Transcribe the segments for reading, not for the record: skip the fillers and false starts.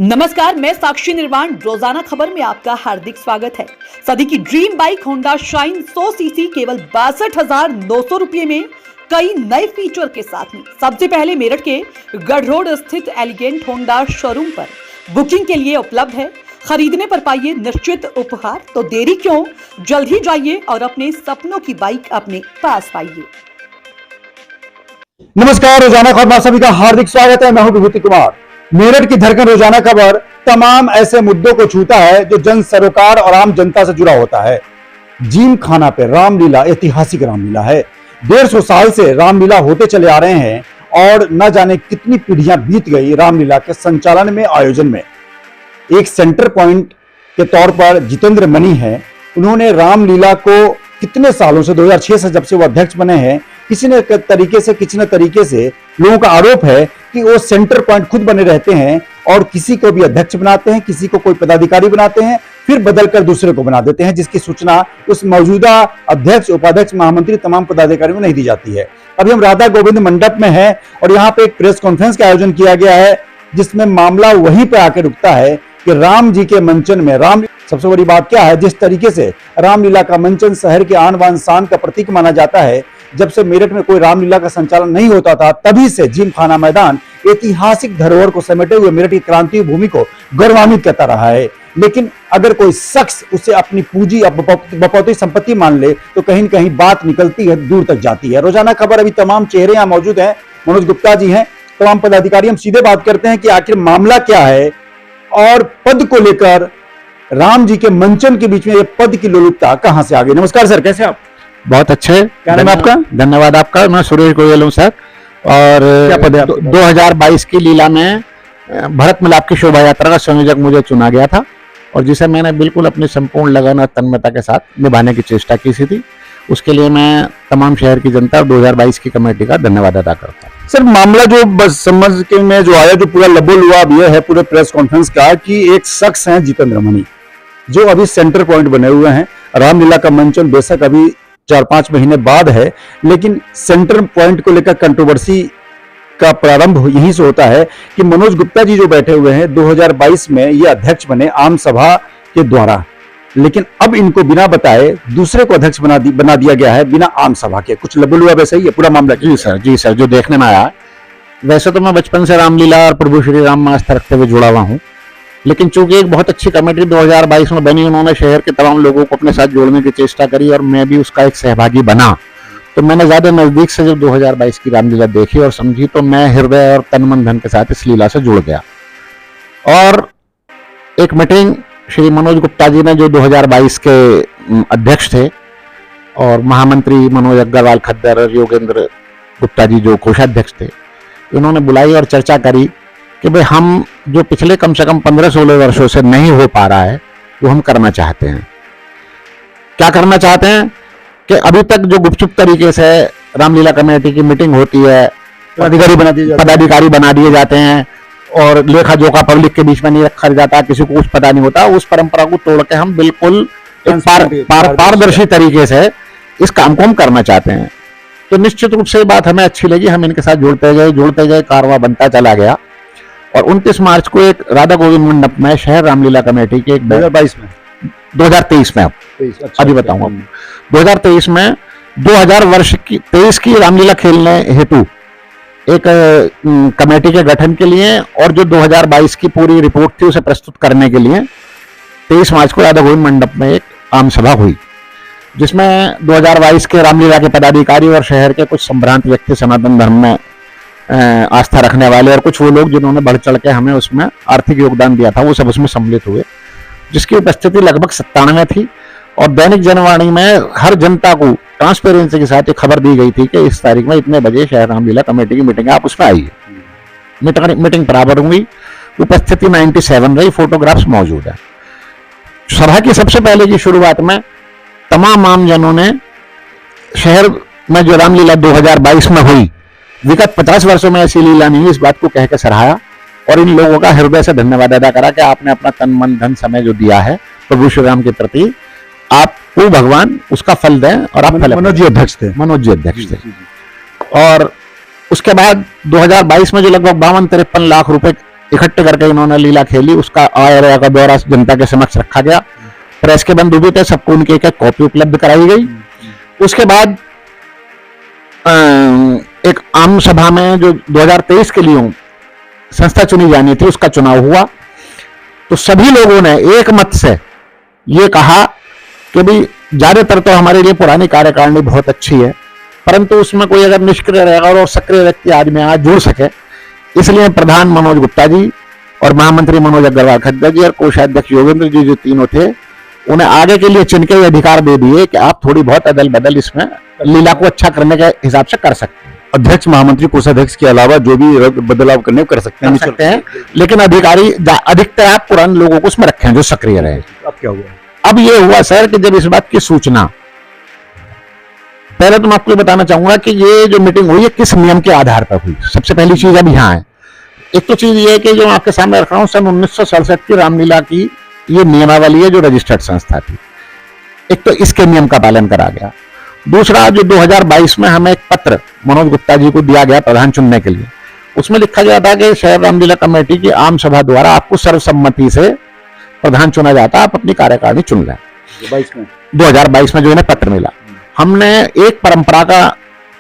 नमस्कार, मैं साक्षी निर्वाण। रोजाना खबर में आपका हार्दिक स्वागत है। सदी की dream bike Honda shine 100 CC केवल 62,900 रुपये में कई नए फीचर के साथ में सबसे पहले मेरठ के गढ़ रोड स्थित एलिगेंट होंडा शोरूम पर बुकिंग के लिए उपलब्ध है। खरीदने पर पाइए निश्चित उपहार। तो देरी क्यों, जल्द ही जाइए और अपने सपनों की बाइक अपने पास पाइए। नमस्कार, रोजाना खबर में सभी का हार्दिक स्वागत है। मैं हूं विभूति कुमार। मेरठ की धड़कन रोजाना खबर तमाम ऐसे मुद्दों को छूता है जो जन सरोकार और आम जनता से जुड़ा होता है। जिम खाना पे रामलीला ऐतिहासिक रामलीला है। 150 साल से रामलीला होते चले आ रहे हैं और न जाने कितनी पीढ़ियां बीत गई रामलीला के संचालन में, आयोजन में। एक सेंटर पॉइंट के तौर पर जितेंद्र मनी है। उन्होंने रामलीला को कितने सालों से 2006 से जब से वो अध्यक्ष बने हैं, किसी न तरीके से लोगों का आरोप है कि वो सेंटर पॉइंट खुद बने रहते हैं और किसी को भी अध्यक्ष बनाते हैं, किसी को कोई पदाधिकारी बनाते हैं, फिर बदलकर दूसरे को बना देते हैं, जिसकी सूचना उस मौजूदा अध्यक्ष, उपाध्यक्ष, महामंत्री, तमाम पदाधिकारियों को नहीं दी जाती है। अभी हम राधा गोविंद मंडप में हैं और यहाँ पे एक प्रेस कॉन्फ्रेंस का आयोजन किया गया है, जिसमें मामला वहीं पे आके रुकता है कि राम जी के मंचन में सबसे बड़ी बात क्या है, जिस तरीके से रामलीला का मंचन शहर के आन बान शान का प्रतीक माना जाता है। जब से मेरठ में कोई रामलीला का संचालन नहीं होता था, तभी से जिम खाना मैदान ऐतिहासिक धरोहर को समेटे हुए मेरठ की क्रांतीय भूमि को गौरवान्वित करता रहा है। लेकिन अगर कोई शख्स उसे अपनी पूंजी बपौती संपत्ति मान ले तो कहीं न कहीं बात निकलती है, दूर तक जाती है। रोजाना खबर अभी तमाम चेहरे यहाँ मौजूद हैं। मनोज गुप्ता जी हैं, तमाम पदाधिकारी। हम सीधे बात करते हैं कि आखिर मामला क्या है और पद को लेकर राम जी के मंचन के बीच में ये पद की लोलुपता कहां से आ गई। नमस्कार सर, कैसे आप? बहुत अच्छे। क्या नाम है आपका? धन्यवाद आपका। मैं सुरेश गोयल हूँ सर। और क्या पद है? 2022 की लीला में भरत मिलाप की शोभा यात्रा का संयोजक मुझे चुना गया था और जिसे मैंने बिल्कुल अपनी संपूर्ण लगन और तन्मयता के साथ निभाने की चेष्टा की थी। उसके लिए मैं तमाम शहर की जनता और 2022 की कमेटी का धन्यवाद अदा करता हूँ। सर, मामला जो बस समझ के में जो आया, जो पूरा लबोलुआब ये है पूरे प्रेस कॉन्फ्रेंस का, कि एक शख्स है जितेंद्र मनी, जो अभी सेंटर पॉइंट बने हुए हैं। रामलीला का मंचन बेशक अभी 4-5 महीने बाद है, लेकिन सेंटर पॉइंट को लेकर कंट्रोवर्सी का प्रारंभ यहीं से होता है कि मनोज गुप्ता जी जो बैठे हुए हैं 2022 में ये अध्यक्ष बने आम सभा के द्वारा, लेकिन अब इनको बिना बताए दूसरे को अध्यक्ष बना दिया गया है, बिना आम सभा के। कुछ लबुलुआ वैसे ही है पूरा मामला। जी सर, जो देखने में आया। वैसे तो मैं बचपन से रामलीला और प्रभु श्री राम में आस्था रखते हुए जुड़ा हुआ हूँ, लेकिन चूंकि एक बहुत अच्छी कमेटी 2022 में बनी, उन्होंने शहर के तमाम लोगों को अपने साथ जोड़ने की चेष्टा करी और मैं भी उसका एक सहभागी बना। तो मैंने ज्यादा नजदीक से जब 2022 की रामलीला देखी और समझी, तो मैं हृदय और तन मन धन के साथ इस लीला से जुड़ गया। और एक मीटिंग श्री मनोज गुप्ता जी ने, जो 2022 के अध्यक्ष थे, और महामंत्री मनोज अग्रवाल खद्दर और योगेंद्र गुप्ता जी जो कोषाध्यक्ष थे, इन्होंने बुलाई और चर्चा करी कि भाई हम जो पिछले कम से कम 15-16 वर्षों से नहीं हो पा रहा है, वो हम करना चाहते हैं। क्या करना चाहते हैं कि अभी तक जो गुपचुप तरीके से रामलीला कमेटी की मीटिंग होती है, पदाधिकारी बना दिए जाते हैं और लेखा जोखा पब्लिक के बीच में नहीं रखा जाता, किसी को कुछ पता नहीं होता, उस परंपरा को तोड़ के हम बिल्कुल पारदर्शी तरीके से इस काम को हम करना चाहते हैं। तो निश्चित रूप से बात हमें अच्छी लगी। हम इनके साथ जुड़ते गए, कारवां बनता चला गया। और 29 मार्च को एक राधा गोविंद मंडप में शहर रामलीला कमेटी के 2023 में अभी बताऊंगा 2023 में 2023 की रामलीला खेलने हेतु एक कमेटी के गठन के लिए और जो 2022 की पूरी रिपोर्ट थी उसे प्रस्तुत करने के लिए 23 मार्च को राधा गोविंद मंडप में एक आम सभा हुई, जिसमें 2022 के रामलीला के पदाधिकारी और शहर के कुछ संभ्रांत व्यक्ति, सनातन धर्म में आस्था रखने वाले और कुछ वो लोग जिन्होंने बढ़ चढ़ के हमें उसमें आर्थिक योगदान दिया था, वो सब उसमें सम्मिलित हुए, जिसकी उपस्थिति लगभग 97 थी। और दैनिक जनवाणी में हर जनता को ट्रांसपेरेंसी के साथ एक खबर दी गई थी कि इस तारीख में इतने बजे शहर रामलीला कमेटी की मीटिंग है, आप उसमें आइए। मीटिंग बराबर हुई, उपस्थिति 97 रही, फोटोग्राफ्स मौजूद है। सभा की सबसे पहले की शुरुआत में तमाम आमजनों ने शहर में जो रामलीला 2022 में हुई, विगत 50 वर्षों में ऐसी लीला नहीं, इस बात को कहकर सराहा और इन लोगों का हृदय से धन्यवाद अदा करा कि आपने अपना तन मन धन समय जो दिया है प्रभु श्री राम के प्रति, आपको भगवान उसका फल दें। और आप मनोज जी अध्यक्ष थे। और उसके बाद 2022 में जो लगभग 52-53 लाख रुपए इकट्ठे करके इन्होंने लीला खेली। उसका आया का दौरा जनता के समक्ष रखा गया, प्रेस के बंधु भी थे, सबको उनकी एक कॉपी उपलब्ध कराई गई। उसके बाद एक आम सभा में जो 2023 के लिए संस्था चुनी जानी थी, उसका चुनाव हुआ। तो सभी लोगों ने एक मत से ये कहा कि भाई ज्यादातर तो हमारे लिए पुरानी कार्यकारिणी बहुत अच्छी है, परंतु उसमें कोई अगर निष्क्रिय रहेगा और सक्रिय व्यक्ति आज में आज जुड़ सके, इसलिए प्रधान मनोज गुप्ता जी और महामंत्री मनोज अग्रवाल खद्दर जी और कोषाध्यक्ष योगेंद्र जी जो तीनों थे, उन्हें आगे के लिए चुन के अधिकार दे दिए कि आप थोड़ी बहुत अदल बदल इसमें लीला को अच्छा करने के हिसाब से कर सकते हैं। अध्यक्ष, महामंत्री, कोषाध्यक्ष के अलावा जो भी बदलाव करने कर सकते हैं, लेकिन अधिकारी अधिकतर आप पुराने लोगों को उसमें रखें जो सक्रिय रहे। अब क्या हुआ? अब ये हुआ सर कि जब इस बात की सूचना, पहले तो मैं आपको बताना चाहूंगा कि ये जो मीटिंग हुई है किस नियम के आधार पर हुई। सबसे पहली चीज अब यहाँ है, एक तो चीज ये है कि जो आपके सामने रख रहा हूं, सन 1967 की रामलीला की ये नियमावली है जो रजिस्टर्ड संस्था थी। एक तो इसके नियम का पालन करा गया। दूसरा, जो 2022 में हमें एक पत्र मनोज गुप्ता जी को दिया गया प्रधान चुनने के लिए, उसमें लिखा गया था कि शहर रामलीला कमेटी की आम सभा द्वारा आपको सर्वसम्मति से प्रधान चुना जाता है, आप अपनी कार्यकारिणी चुन लें। 2022 में जो इन्हें पत्र मिला, हमने एक परंपरा का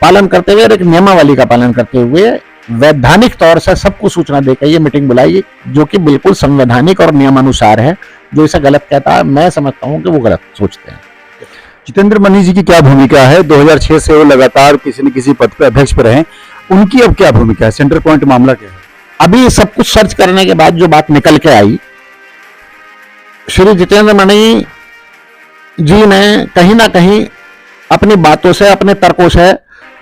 पालन करते हुए और एक नियमावली का पालन करते हुए वैधानिक तौर से सबको सूचना देकर ये मीटिंग बुलाई, जो कि बिल्कुल संवैधानिक और नियमानुसार है। जो इसे गलत कहता है, मैं समझता हूं कि वो गलत सोचते हैं। जितेंद्र मनी जी की क्या भूमिका है? 2006 से वो लगातार किसी न किसी पद पर अध्यक्ष पर रहे, उनकी अब क्या भूमिका है? सेंटर पॉइंट मामला क्या है? अभी सब कुछ सर्च करने के बाद जो बात निकल के आई, श्री जितेंद्र मणि जी ने कहीं ना कहीं अपनी बातों से, अपने तर्कों से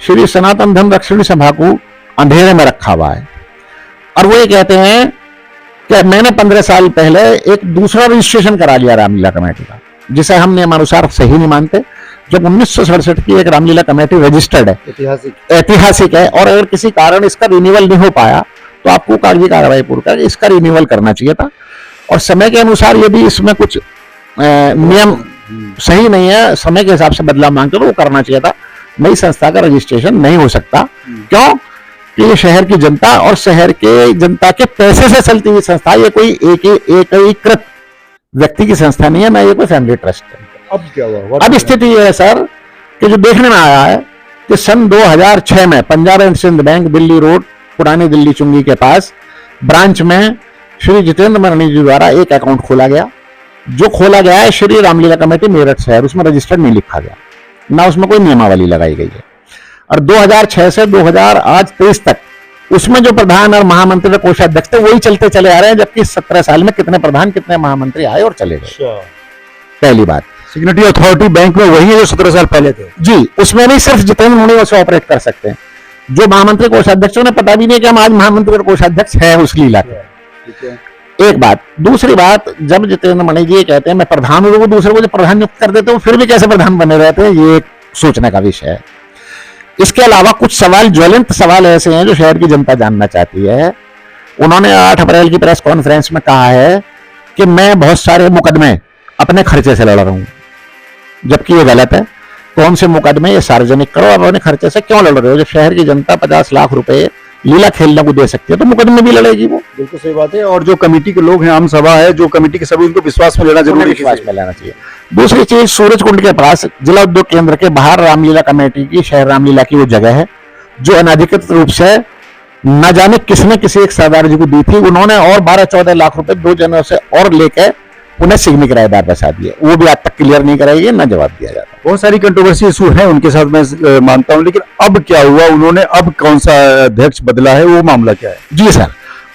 श्री सनातन धर्म रक्षणी सभा को अंधेरे में रखा हुआ है। और वो ये कहते हैं कि मैंने 15 साल पहले एक दूसरा रजिस्ट्रेशन करा लिया रामलीला कमेटी का, जिसे हम नियमानुसार सही नहीं मानते। जब 1967 की एक रामलीला कमेटी रजिस्टर्ड है, ऐतिहासिक है, और अगर किसी कारण इसका रिन्यूअल नहीं हो पाया तो आपको कागजी कार्रवाई पूर्वक इसका रिन्यूअल करना चाहिए था। और समय के अनुसार यदि इसमें कुछ नियम सही नहीं है, समय के हिसाब से बदलाव मांगते तो वो करना चाहिए था। नई संस्था का रजिस्ट्रेशन नहीं हो सकता। क्यों? कि ये शहर की जनता और शहर के जनता के पैसे से चलती हुई संस्था, ये कोई एकीकृत व्यक्ति की संस्था नहीं है, ना ये कोई फैमिली ट्रस्ट है। अब क्या हुआ? अब स्थिति ये है सर कि जो देखने में आया है कि सन 2006 में Punjab and Sindh bank Delhi road पुरानी दिल्ली चुंगी के पास ब्रांच में श्री जितेंद्र मणि जी द्वारा एक अकाउंट खोला गया, जो खोला गया है श्री रामलीला कमेटी मेरठ शहर, उसमें रजिस्टर्ड नहीं लिखा गया, ना उसमें कोई नियमावली लगाई गई है। और 2006 से 2023 तक उसमें जो प्रधान और महामंत्री कोषाध्यक्ष थे वही चलते चले आ रहे हैं, जबकि 17 साल में कितने प्रधान कितने महामंत्री आए और चले गए। पहली बात, सिग्नेटरी अथॉरिटी बैंक में वही है जो 17 साल पहले थे जी, उसमें नहीं सिर्फ जितेंद्र मणि उसे ऑपरेट कर सकते हैं। जो महामंत्री कोषाध्यक्षों ने पता भी नहीं कि हम आज महामंत्री और कोषाध्यक्ष हैं उस लीला के। एक बात। दूसरी बात, जब जितेंद्र मणि जी कहते हैं मैं प्रधान हूं, वो दूसरे को जो प्रधान नियुक्त कर देते हैं, फिर भी कैसे प्रधान बने रहते हैं, ये एक सोचने का विषय है। इसके अलावा कुछ सवाल, ज्वलंत सवाल ऐसे हैं जो शहर की जनता जानना चाहती है। उन्होंने 8 अप्रैल की प्रेस कॉन्फ्रेंस में कहा है कि मैं बहुत सारे मुकदमे अपने खर्चे से लड़ रहा हूं, जबकि ये गलत है। कौन से मुकदमे? ये सार्वजनिक करो, आप अपने खर्चे से क्यों लड़ रहे हो? जब शहर की जनता 50 लाख रुपए लीला खेलने को दे सकती है तो मुकदमे भी लड़ेगी वो। बिल्कुल सही बात है। और जो कमेटी के लोग हैं, आम सभा है, जो कमेटी के सभी, उनको विश्वास में लेना जरूरी है, विश्वास में लेना चाहिए। दूसरी चीज, सूरज कुंड के पास जिला उद्योग केंद्र के बाहर रामलीला कमेटी की, शहर रामलीला की वो जगह है जो अनाधिकृत रूप से न जाने किसने किसी एक सरदार जी को दी थी। उन्होंने और 12-14 लाख रुपए 2 जनों से और लेकर उन्हें सिग्मी किराएदार बसा दिए, वो भी आज तक क्लियर नहीं कराई है, ना जवाब दिया जाता। बहुत सारी कंट्रोवर्सी इशू है उनके साथ, मैं मानता हूं, लेकिन अब क्या हुआ? उन्होंने अब कौन सा अध्यक्ष बदला है, वो मामला क्या है? जी सर,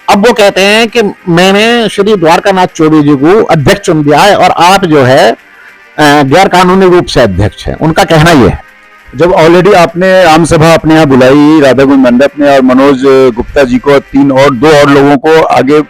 अब वो कहते हैं कि मैंने श्री द्वारकानाथ चौबे जी को अध्यक्ष चुन दिया है और आप जो है गैर कानूनी रूप से अध्यक्ष है। उनका कहना यह है, जब ऑलरेडी आपने आम सभा अपने यहाँ बुलाई, राधा कुंज मंडप ने, और मनोज गुप्ता जी को 2 और लोगों को आगे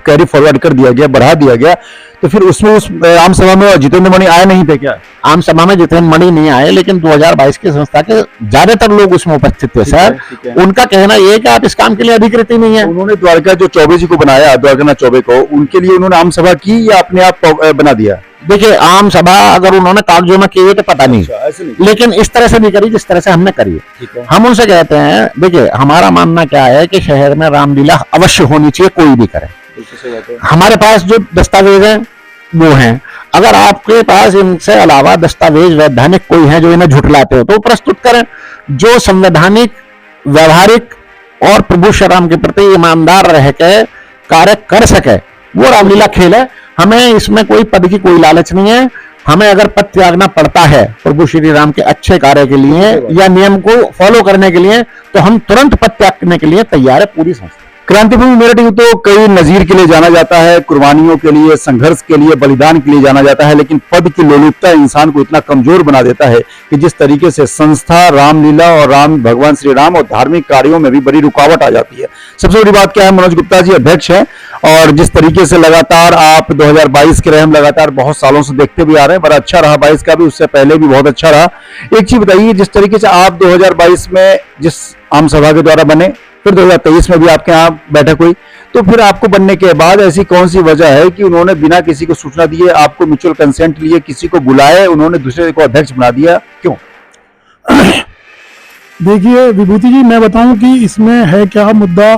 कैरी फॉरवर्ड कर दिया गया, बढ़ा दिया गया, तो फिर उसमें उस आम सभा में जितेंद्र मणि आए नहीं थे क्या? आम सभा में जितेंद्र मणि नहीं आए, लेकिन 2022 की संस्था के ज्यादातर लोग उसमें उपस्थित थे सर। उनका कहना यह है कि आप इस काम के लिए अधिकृत ही नहीं है। उन्होंने द्वारका जो चौबे जी को बनाया, द्वारकानाथ चौबे को, उनके लिए उन्होंने आम सभा की या अपने आप बना दिया? देखिए आम सभा अगर उन्होंने कागजों में की हुई तो पता नहीं, ऐसे नहीं। लेकिन इस तरह से नहीं करी जिस तरह से हमने करी है। ठीक है। हम उनसे कहते हैं, देखिए हमारा मानना क्या है कि शहर में रामलीला अवश्य होनी चाहिए, कोई भी करे। बिल्कुल सही बात है। हमारे पास जो दस्तावेज हैं वो हैं, अगर आपके पास इनसे अलावा दस्तावेज वैधानिक कोई है जो इन्हें झुठलाते हो तो प्रस्तुत करें। जो संवैधानिक, व्यवहारिक और प्रभु श्री राम के प्रति ईमानदार रह के कार्य कर सके वो रामलीला खेल है। हमें इसमें कोई पद की कोई लालच नहीं है। हमें अगर पद त्यागना पड़ता है प्रभु श्री राम के अच्छे कार्य के लिए या नियम को फॉलो करने के लिए तो हम तुरंत पद त्यागने के लिए तैयार है पूरी संस्था। क्रांतिभूमि मेरठ को तो कई नजीर के लिए जाना जाता है, कुर्बानियों के लिए, संघर्ष के लिए, बलिदान के लिए जाना जाता है, लेकिन पद की लोलुपता इंसान को इतना कमजोर बना देता है कि जिस तरीके से संस्था, रामलीला और भगवान श्री राम और धार्मिक कार्यों में भी बड़ी रुकावट आ जाती है। सबसे बड़ी बात क्या है, मनोज गुप्ता जी अध्यक्ष हैं और जिस तरीके से लगातार आप 2022 के रहे, हम लगातार बहुत सालों से देखते भी आ रहे हैं, बड़ा अच्छा रहा 22 का भी, उससे पहले भी बहुत अच्छा रहा। एक चीज बताइए, जिस तरीके से आप 2022 में जिस आम सभा के द्वारा बने, फिर 2023 में भी आपके यहाँ बैठक हुई, तो फिर आपको बनने के बाद ऐसी कौन सी वजह है कि उन्होंने बिना किसी को सूचना दिए, आपको म्यूचुअल कंसेंट लिए, किसी को बुलाए, उन्होंने दूसरे को अध्यक्ष बना दिया, क्यों? देखिए विभूति जी, मैं बताऊं कि इसमें है क्या मुद्दा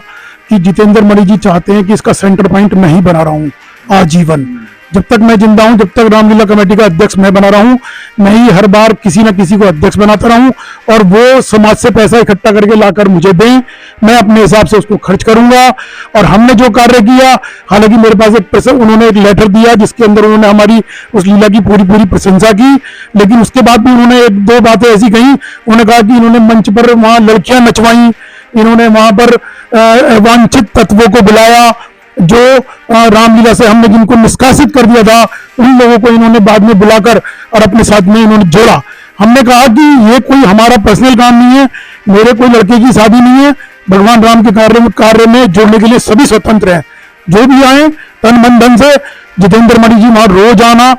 कि जितेंद्र मणि जी चाहते हैं कि इसका सेंटर पॉइंट मैं ही बना रहा हूं आजीवन। जब तक मैं जिंदा हूं, जब तक रामलीला कमेटी का अध्यक्ष मैं बना रहा हूं, मैं ही हर बार किसी न किसी को अध्यक्ष बनाता रहूं और वो समाज से पैसा इकट्ठा करके लाकर मुझे दें, मैं अपने हिसाब से उसको खर्च करूंगा। और हमने जो कार्य किया, हालांकि मेरे पास उन्होंने एक लेटर दिया जिसके अंदर उन्होंने हमारी उस लीला की पूरी प्रशंसा की, लेकिन उसके बाद भी उन्होंने एक दो बातें ऐसी कही। उन्होंने कहा कि इन्होंने मंच पर वहां लड़कियां नचवाई, इन्होंने वहां पर वांछित तत्वों को बुलाया, जो रामलीला से हमने जिनको निष्कासित कर दिया था उन लोगों को इन्होंने बाद में बुलाकर और अपने साथ में इन्होंने जोड़ा। हमने कहा कि ये कोई हमारा पर्सनल काम नहीं है, मेरे कोई लड़के की शादी नहीं है, भगवान राम के कार्य में जोड़ने के लिए सभी स्वतंत्र हैं, जो भी आए तन मन धन से। जितेंद्र मणि जी वहां रोज आना,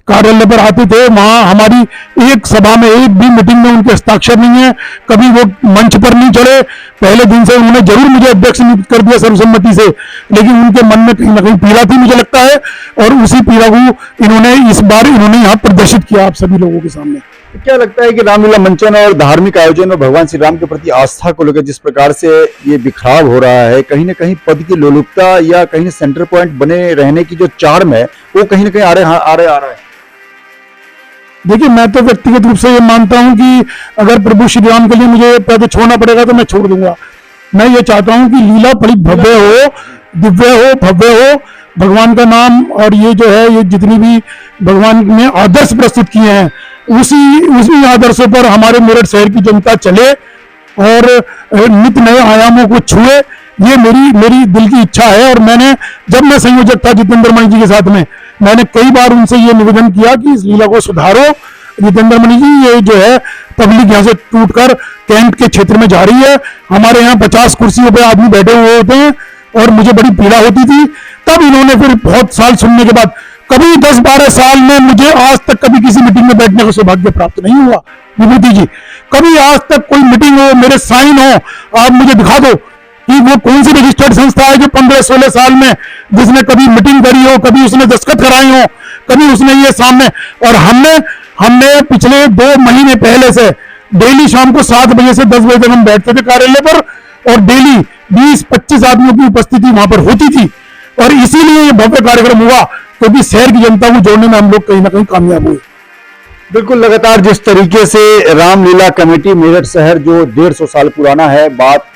कार्यालय पर आते थे, वहां हमारी एक सभा में, एक भी मीटिंग में उनके हस्ताक्षर नहीं है, कभी वो मंच पर नहीं चढ़े। पहले दिन से उन्होंने जरूर मुझे अध्यक्ष नियुक्त कर दिया सर्वसम्मति से, लेकिन उनके मन में कहीं ना कहीं पीड़ा थी मुझे लगता है, और उसी पीड़ा को इस बार इन्होंने यहाँ प्रदर्शित किया आप सभी लोगों के सामने। तो क्या लगता है कि रामलीला मंचन और धार्मिक आयोजन में भगवान श्री राम के प्रति आस्था को लेकर जिस प्रकार से ये बिखराव हो रहा है, कहीं ना कहीं पद की लोलुपता या कहीं सेंटर पॉइंट बने रहने की जो चार्म है वो कहीं ना कहीं आ रहा है? देखिए, मैं तो व्यक्तिगत रूप से ये मानता हूं कि अगर प्रभु श्री राम के लिए मुझे पद छोड़ना पड़ेगा तो मैं छोड़ दूंगा। मैं ये चाहता हूं कि लीला बड़ी भव्य हो, दिव्य हो, भव्य हो, भगवान का नाम और ये जो है, ये जितनी भी भगवान ने आदर्श प्रस्तुत किए हैं उसी आदर्शों पर हमारे मेरठ शहर की जनता चले और नित नए आयामों को छुए। ये मेरी दिल की इच्छा है। और जब मैं संयोजक था जितेंद्र मणि जी के साथ में, मैंने कई बार उनसे ये निवेदन किया कि इस लीला को सुधारो। जितेंद्र मणि जी, ये जो है पब्लिक यहाँ से टूटकर कैंट के क्षेत्र में जा रही है, हमारे यहाँ 50 कुर्सियों पे आदमी बैठे हुए होते हैं और मुझे बड़ी पीड़ा होती थी। तब इन्होंने फिर बहुत साल सुनने के बाद, कभी 10-12 साल में मुझे आज तक कभी किसी मीटिंग में बैठने का सौभाग्य प्राप्त नहीं हुआ विभूति जी। कभी आज तक कोई मीटिंग हो, मेरे साइन हो, आप मुझे दिखा दो कि वो कौन सी रजिस्टर्ड संस्था है जो 15-16 साल में जिसने कभी मीटिंग करी हो, कभी उसने दस्तखत कराए हो, कभी उसने ये सामने। और हमने पिछले 2 महीने पहले से डेली शाम को 7 बजे से 10 बजे तक हम बैठते थे कार्यालय पर और डेली 20-25 आदमियों की उपस्थिति वहां पर होती थी। और इसीलिए ये भव्य कार्यक्रम हुआ क्योंकि शहर की जनता को जोड़ने में हम लोग कहीं ना कहीं कामयाब हुए। बिल्कुल, लगातार जिस तरीके से रामलीला कमेटी मेरठ शहर जो 150 साल पुराना है, बात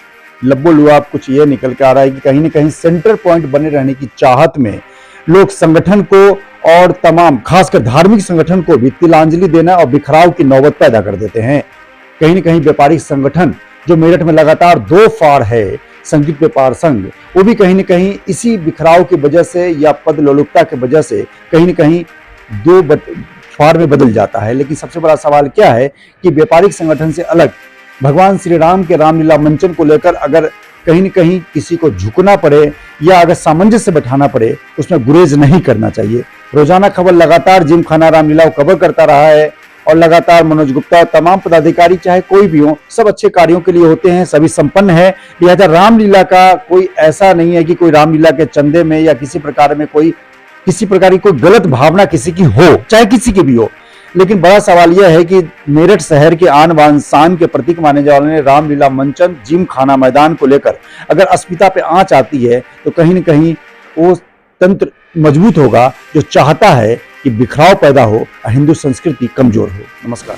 लब्बो लुआब कुछ ये निकल के आ रहा है कि कहीं ना कहीं सेंटर पॉइंट बने रहने की चाहत में लोग संगठन को और तमाम खासकर धार्मिक संगठन को भी तिलांजलि देना और बिखराव की नौबत पैदा कर देते हैं। कहीं ना कहीं व्यापारिक संगठन जो मेरठ में लगातार 2 फाड़ है, संयुक्त व्यापार संघ, वो भी कहीं ना कहीं इसी बिखराव की वजह से या पद लोलुपता की वजह से कहीं ना कहीं 2 फाड़ में बदल जाता है। लेकिन सबसे बड़ा सवाल क्या है कि व्यापारिक संगठन से अलग भगवान श्री राम के रामलीला मंचन को लेकर अगर कहीं न कहीं किसी को झुकना पड़े या अगर सामंजस्य बैठाना पड़े, उसमें गुरेज नहीं करना चाहिए। रोजाना खबर लगातार जिम खाना रामलीला को कवर करता रहा है और लगातार मनोज गुप्ता और तमाम पदाधिकारी चाहे कोई भी हो, सब अच्छे कार्यों के लिए होते हैं, सभी संपन्न है। लिहाजा रामलीला का कोई ऐसा नहीं है कि कोई रामलीला के चंदे में या किसी प्रकार में कोई किसी प्रकार की कोई गलत भावना किसी की हो, चाहे किसी की भी हो। लेकिन बड़ा सवाल यह है कि मेरठ शहर के आन बान शान के प्रतीक माने जाने वाले रामलीला मंचन जिम खाना मैदान को लेकर अगर अस्मिता पे आंच आती है तो कहीं न कहीं वो तंत्र मजबूत होगा जो चाहता है कि बिखराव पैदा हो और हिंदू संस्कृति कमजोर हो। नमस्कार।